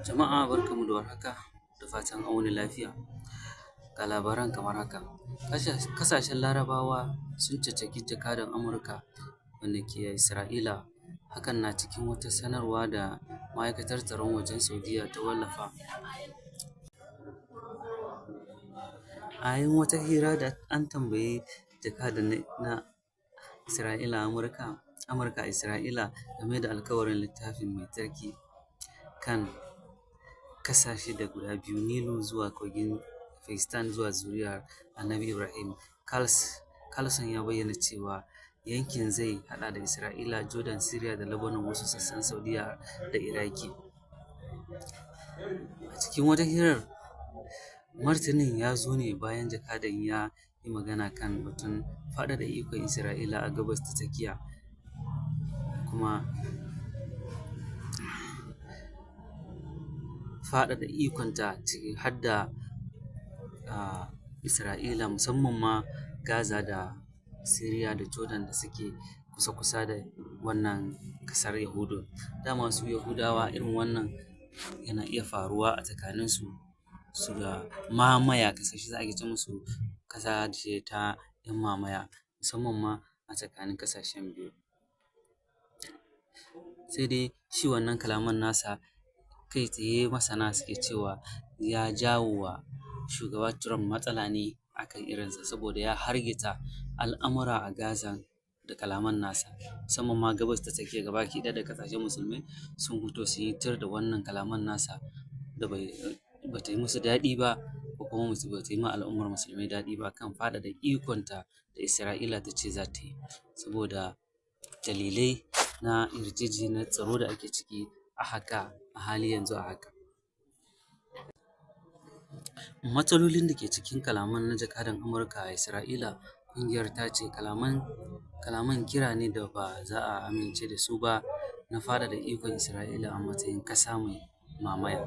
Jama'a barkanmu da warhaka, da fatan an wuni lafiya. Ga labaran kamar haka. Ƙasashen Larabawa sun caccaki jakadan Amurka wanda ke Isra'ila. Hakan na cikin wata sanarwa da Ma'aikatar Tsaron Wajen Saudiyya ta wallafa. A yayin wata hira da an tambayi jakadan na Isra'ila Amurka a Isra'ila game da alkawarin littafin mai tsarki kan ƙasashe da guda biyu, Nilu zuwa kogin Filistin zuwa zuriyar Annabi Ibrahim. Carlson ya bayyana cewa yankin zai haɗa da Isra'ila, Jordan, Syria da Lebanon, wasu sassan Saudiyya da Iraki. A cikin wata hirar, martanin ya zo ne bayan jakadan ya yi magana kan batun faɗaɗa ikon Isra'ila a Gabas ta Tsakiya, kuma faɗaɗa ikonta ciki har da Isra'ila, musamman ma Gaza da Syria da Jordan da suke kusa-kusa da wannan ƙasar Yahudu. Dama su Yahudawa irin wannan yana iya faruwa a tsakaninsu, su da mamaya ƙasashe, za a iya ce musu ƙasa ce ta 'yan mamaya, musamman ma a tsakanin ƙasashen biyu. Sai dai shi wannan kalaman nasa kai tsaye masana suke cewa ya jawo wa shugaba Trump matsala ne a kan irinsa, saboda ya hargitsa al'amura a Gaza da kalaman nasa, musamman ma Gabas ta Tsakiya gabaki ɗaya da ƙasashen musulmai sun fito sun yi tir da wannan kalaman nasa da ba ta yi musu daɗi ba, ko kuma ba ta yi ma al'ummar musulmai daɗi ba kan faɗaɗa ikonta da Isra'ila ta ce za ta yi, saboda dalilai na yarjejeniyar tsaro da ake ciki a hali yanzu a haka. Matsalolin da ke cikin kalaman na jakadan Amurka a Isra'ila, ƙungiyar ta ce kalaman kira ne da ba za a amince da su ba na faɗaɗa ikon Isra'ila a matsayin ƙasa mai mamaya.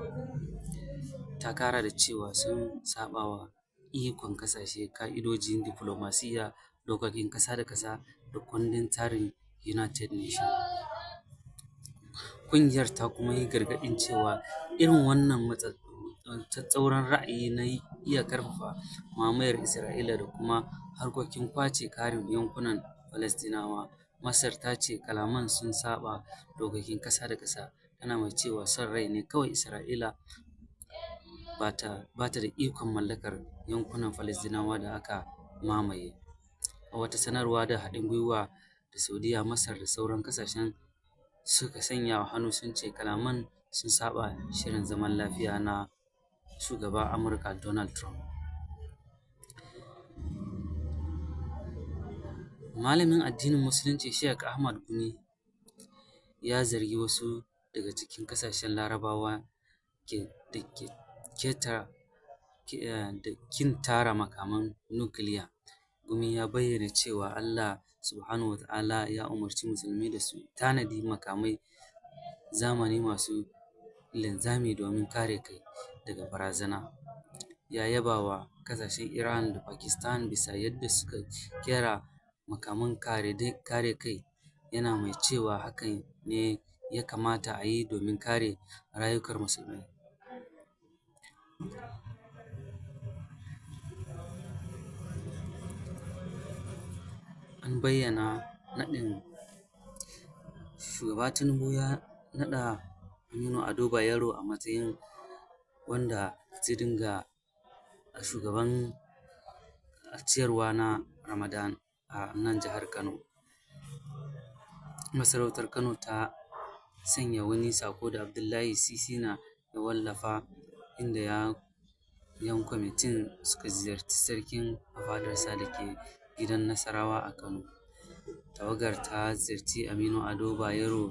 Ta ƙara da cewa sun saɓawa ikon ƙasashe, ƙa'idojin diflomasiyya, dokokin ƙasa da ƙasa da kundin tsarin United Nations. Ƙungiyar ta kuma yi gargaɗin cewa irin wannan tsatsauran ra'ayi na iya ƙarfafa mamayar Isra'ila da kuma harkokin ƙwace ƙarin yankunan Falastinawa. Masar ta ce kalaman sun saɓa dokokin ƙasa da ƙasa, tana mai cewa son rai ne kawai Isra'ila ba ta da ikon mallakar yankunan Falastinawa da aka mamaye. A wata sanarwa da haɗin gwiwa da Saudiyya, Masar da sauran ƙasashen suka sanya wa hannu sun ce kalaman sun saɓa shirin zaman lafiya na shugaban Amurka Donald Trump. Malamin addinin Musulunci Sheikh Ahmad Gumi ya zargi wasu daga cikin ƙasashen Larabawa da kin tara makaman nukiliya. Gumi ya bayyana cewa Allah Subhanahu wa Ta'ala ya umarci musulmi da su tanadi makamai zamani masu linzami domin kare kai daga barazana. Ya yaba wa ƙasashen Iran da Pakistan bisa yadda suka ƙera makaman kare kai, yana mai cewa hakan ne ya kamata a yi domin kare rayukan musulmai. An bayyana naɗin shugaba Tinubu ya naɗa Aminu Ado Bayero a matsayin wanda zai dinga shugaban ciyarwa na Ramadan a nan jihar Kano. Masarautar Kano ta sanya wani saƙo da Abdullahi Sisina ya wallafa, inda 'yan kwamitin suka ziyarci sarkin a fadarsa da ke gidan Nasarawa a Kano. Tawagar ta ziyarci Aminu Ado Bayero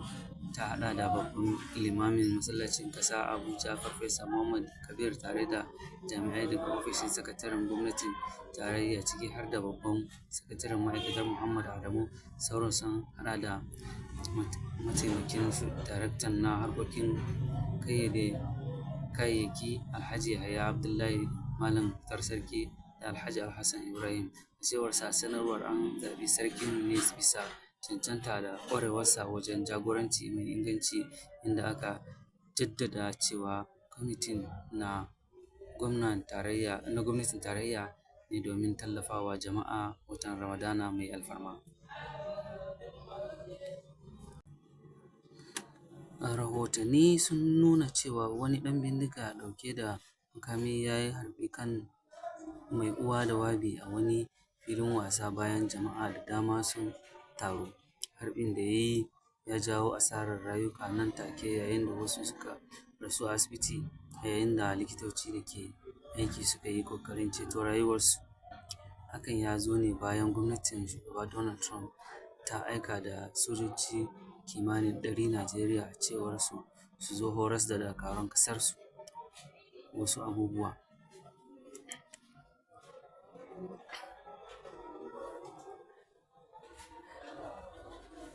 ta haɗa da babban limamin masallacin ƙasa a Abuja, Farfesa Muhammad Kabir, tare da jami'ai daga ofishin sakataren gwamnatin tarayya, ciki har da babban sakataren ma'aikatar Muhammad Adamu. Sauran sun haɗa da mataimakin daraktan na harkokin ƙayyade kayayyaki Alhaji Yahaya Abdullahi, Malam Muktar Sarki da Alhaji Alhassan Ibrahim. A cewar sanarwar, an zaɓi sarkin ne bisa cancanta da ƙwarewarsa wajen jagoranci mai inganci, inda aka jaddada cewa kwamitin na gwamnatin tarayya ne domin tallafawa jama'a watan Ramadana mai alfarma. Rahotanni sun nuna cewa wani ɗan bindiga ɗauke da makami ya yi harbi kan mai uwa da wabi a wani filin wasa bayan jama'a da dama sun taru. Harbin da ya yi ya jawo asarar rayuka nan take, yayin da wasu suka rasu a asibiti, yayin da likitoci da ke aiki suka yi ƙoƙarin ceto rayuwarsu. Hakan ya zo ne bayan gwamnatin Shugaba Donald Trump ta aika da sojoji kimanin 100 Najeriya a cewar su zo horas da dakarun ƙasarsu wasu abubuwa.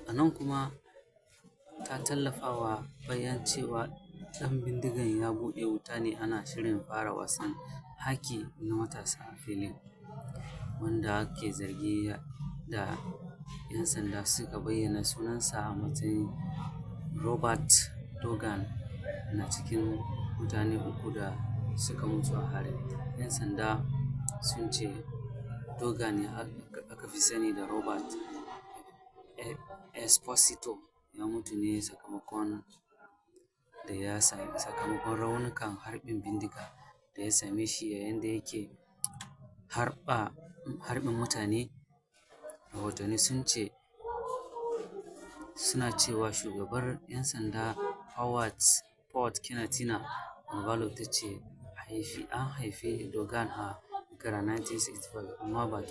A nan kuma ta tallafawa bayan cewa ɗan bindigan ya buɗe wuta ne ana shirin fara wasan haki na matasa a filin, wanda ake zargi da 'yan sanda suka bayyana sunansa a matsayin Robert Dogan, na cikin mutane 3 da suka mutu a harin. 'Yan sanda sun ce Dogan, aka fi sani da Robert Esposito, ya mutu ne sakamakon raunukan harbin bindiga da ya same shi yayin da yake harbin mutane. Rahotanni suna cewa shugabar 'yan sanda Port Kenatina Moghalu ta ce an haifi Dogan a shekarar 1965, amma ba